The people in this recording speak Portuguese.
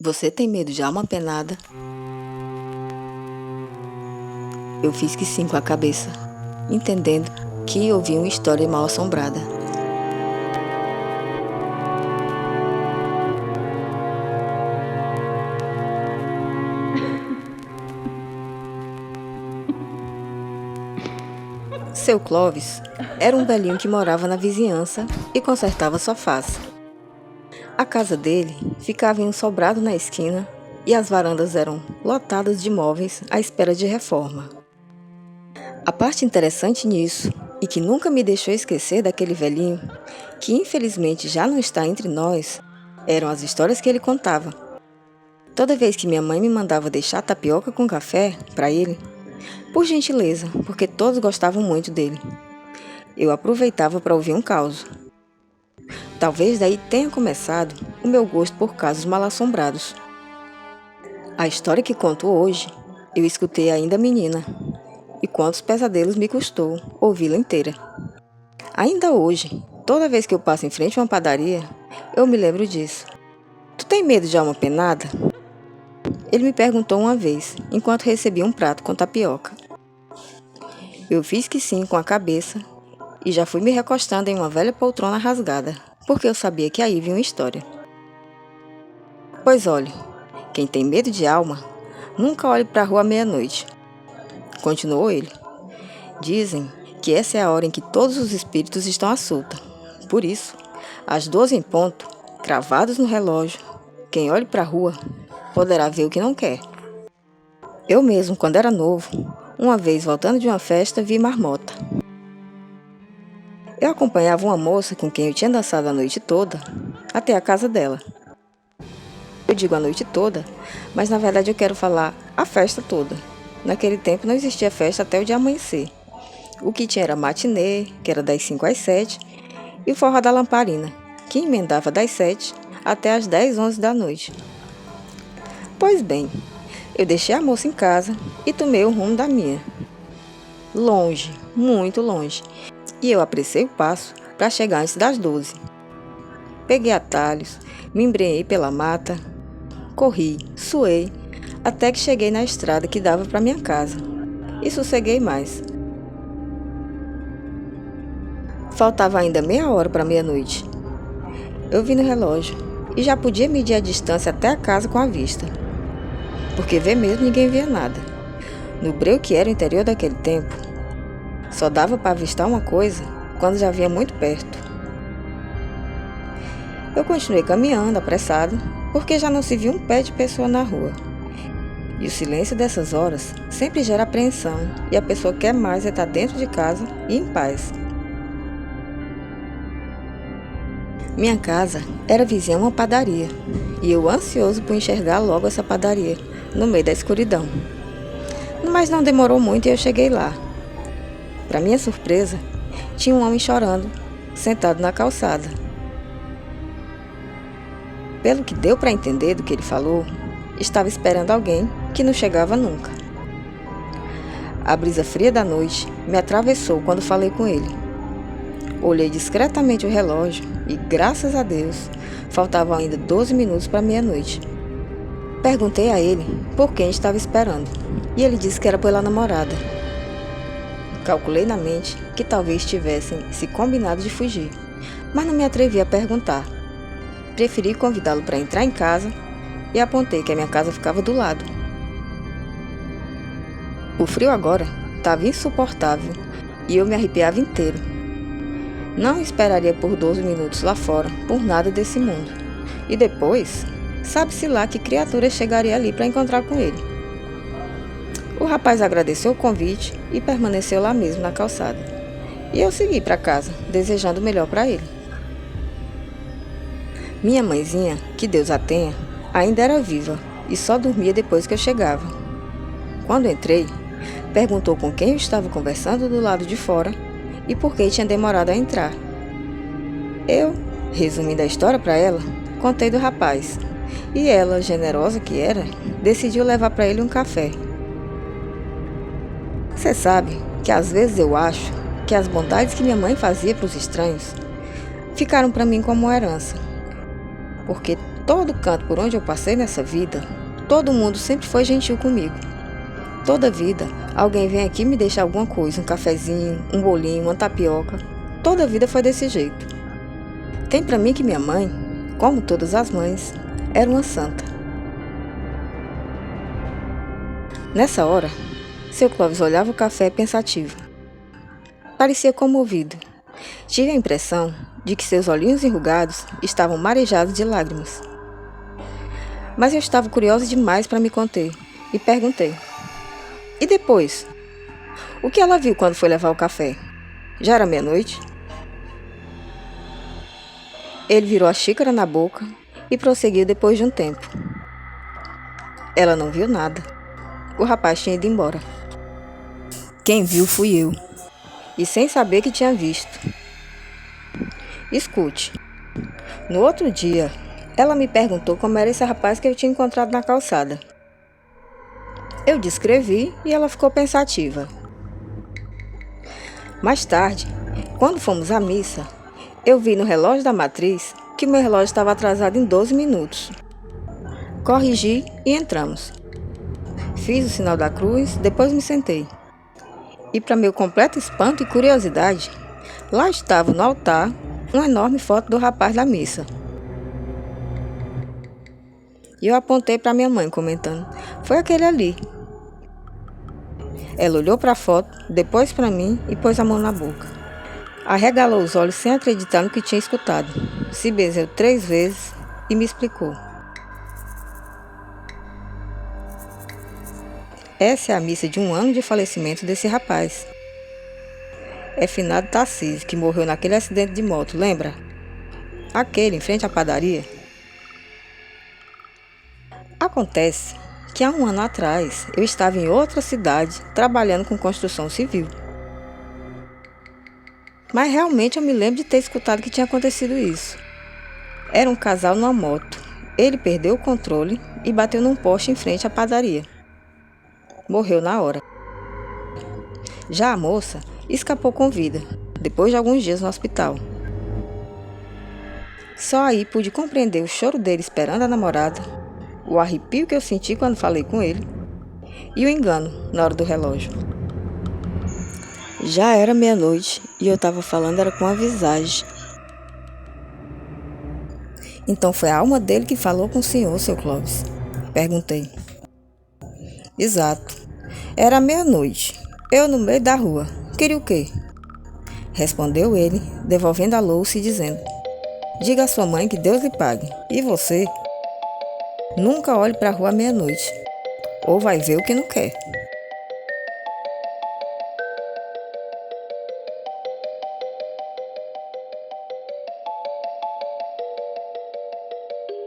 Você tem medo de alma penada? Eu fiz que sim com a cabeça, entendendo que ouvi uma história mal assombrada. Seu Clóvis era um velhinho que morava na vizinhança e consertava sofás. A casa dele ficava em um sobrado na esquina e as varandas eram lotadas de móveis à espera de reforma. A parte interessante nisso, e que nunca me deixou esquecer daquele velhinho, que infelizmente já não está entre nós, eram as histórias que ele contava. Toda vez que minha mãe me mandava deixar tapioca com café para ele, por gentileza, porque todos gostavam muito dele, eu aproveitava para ouvir um caos. Talvez daí tenha começado o meu gosto por casos mal-assombrados. A história que conto hoje, eu escutei ainda menina, e quantos pesadelos me custou ouvi-la inteira. Ainda hoje, toda vez que eu passo em frente a uma padaria, eu me lembro disso. Tu tem medo de alma penada? Ele me perguntou uma vez, enquanto recebia um prato com tapioca. Eu fiz que sim com a cabeça e já fui me recostando em uma velha poltrona rasgada, porque eu sabia que aí vinha uma história. Pois olhe, quem tem medo de alma, nunca olhe para a rua à meia-noite. Continuou ele. Dizem que essa é a hora em que todos os espíritos estão à solta. Por isso, às 12 em ponto, cravados no relógio, quem olhe para a rua poderá ver o que não quer. Eu mesmo, quando era novo, uma vez voltando de uma festa, vi marmota. Eu acompanhava uma moça com quem eu tinha dançado a noite toda até a casa dela. Eu digo a noite toda, mas na verdade eu quero falar a festa toda. Naquele tempo não existia festa até o dia amanhecer. O que tinha era matinê, que era das 5 às 7, e o forró da lamparina, que emendava das 7 até às 10, 11 da noite. Pois bem, eu deixei a moça em casa e tomei o rumo da minha. Longe, muito longe, e eu apressei o passo para chegar antes das 12. Peguei atalhos, me embrenhei pela mata, corri, suei, até que cheguei na estrada que dava para minha casa, e sosseguei mais. Faltava ainda meia hora para meia-noite. Eu vi no relógio e já podia medir a distância até a casa com a vista, porque ver mesmo ninguém via nada. No breu que era o interior daquele tempo, só dava para avistar uma coisa quando já vinha muito perto. Eu continuei caminhando, apressado, porque já não se via um pé de pessoa na rua. E o silêncio dessas horas sempre gera apreensão, e a pessoa quer mais é estar dentro de casa e em paz. Minha casa era vizinha a uma padaria, e eu ansioso por enxergar logo essa padaria, no meio da escuridão. Mas não demorou muito e eu cheguei lá. Para minha surpresa, tinha um homem chorando, sentado na calçada. Pelo que deu para entender do que ele falou, estava esperando alguém que não chegava nunca. A brisa fria da noite me atravessou quando falei com ele. Olhei discretamente o relógio e, graças a Deus, faltavam ainda 12 minutos para meia-noite. Perguntei a ele por quem estava esperando e ele disse que era pela namorada. Calculei na mente que talvez tivessem se combinado de fugir, mas não me atrevi a perguntar. Preferi convidá-lo para entrar em casa e apontei que a minha casa ficava do lado. O frio agora estava insuportável e eu me arrepiava inteiro. Não esperaria por 12 minutos lá fora por nada desse mundo. E depois, sabe-se lá que criatura chegaria ali para encontrar com ele. O rapaz agradeceu o convite e permaneceu lá mesmo na calçada. E eu segui para casa, desejando o melhor para ele. Minha mãezinha, que Deus a tenha, ainda era viva e só dormia depois que eu chegava. Quando entrei, perguntou com quem eu estava conversando do lado de fora e por que tinha demorado a entrar. Eu, resumindo a história para ela, contei do rapaz e ela, generosa que era, decidiu levar para ele um café. Você sabe que às vezes eu acho que as bondades que minha mãe fazia para os estranhos ficaram para mim como uma herança. Porque todo canto por onde eu passei nessa vida, todo mundo sempre foi gentil comigo. Toda vida, alguém vem aqui me deixar alguma coisa, um cafezinho, um bolinho, uma tapioca. Toda vida foi desse jeito. Tem pra mim que minha mãe, como todas as mães, era uma santa. Nessa hora, seu Clóvis olhava o café pensativo. Parecia comovido. Tive a impressão de que seus olhinhos enrugados estavam marejados de lágrimas. Mas eu estava curiosa demais para me conter e perguntei: e depois? O que ela viu quando foi levar o café? Já era meia-noite? Ele virou a xícara na boca e prosseguiu depois de um tempo. Ela não viu nada. O rapaz tinha ido embora. Quem viu fui eu. E sem saber que tinha visto. Escute. No outro dia, ela me perguntou como era esse rapaz que eu tinha encontrado na calçada. Eu descrevi e ela ficou pensativa. Mais tarde, quando fomos à missa, eu vi no relógio da matriz que meu relógio estava atrasado em 12 minutos. Corrigi e entramos. Fiz o sinal da cruz, depois me sentei. E para meu completo espanto e curiosidade, lá estava no altar uma enorme foto do rapaz da missa. E eu apontei para minha mãe, comentando: foi aquele ali. Ela olhou para a foto, depois para mim e pôs a mão na boca. Arregalou os olhos sem acreditar no que tinha escutado. Se benzeu 3 vezes e me explicou. Essa é a missa de 1 ano de falecimento desse rapaz. É finado Tarcísio, que morreu naquele acidente de moto, lembra? Aquele em frente à padaria. Acontece que há 1 ano atrás eu estava em outra cidade trabalhando com construção civil. Mas realmente eu me lembro de ter escutado que tinha acontecido isso. Era um casal numa moto. Ele perdeu o controle e bateu num poste em frente à padaria. Morreu na hora. Já a moça escapou com vida, depois de alguns dias no hospital. Só aí pude compreender o choro dele esperando a namorada, o arrepio que eu senti quando falei com ele e o engano na hora do relógio. Já era meia-noite e eu estava falando era com a visagem. Então foi a alma dele que falou com o senhor, seu Clóvis? Perguntei. Exato. Era meia-noite. Eu no meio da rua. Queria o quê? Respondeu ele, devolvendo a louça e dizendo: diga à sua mãe que Deus lhe pague. E você? Nunca olhe para a rua à meia-noite. Ou vai ver o que não quer.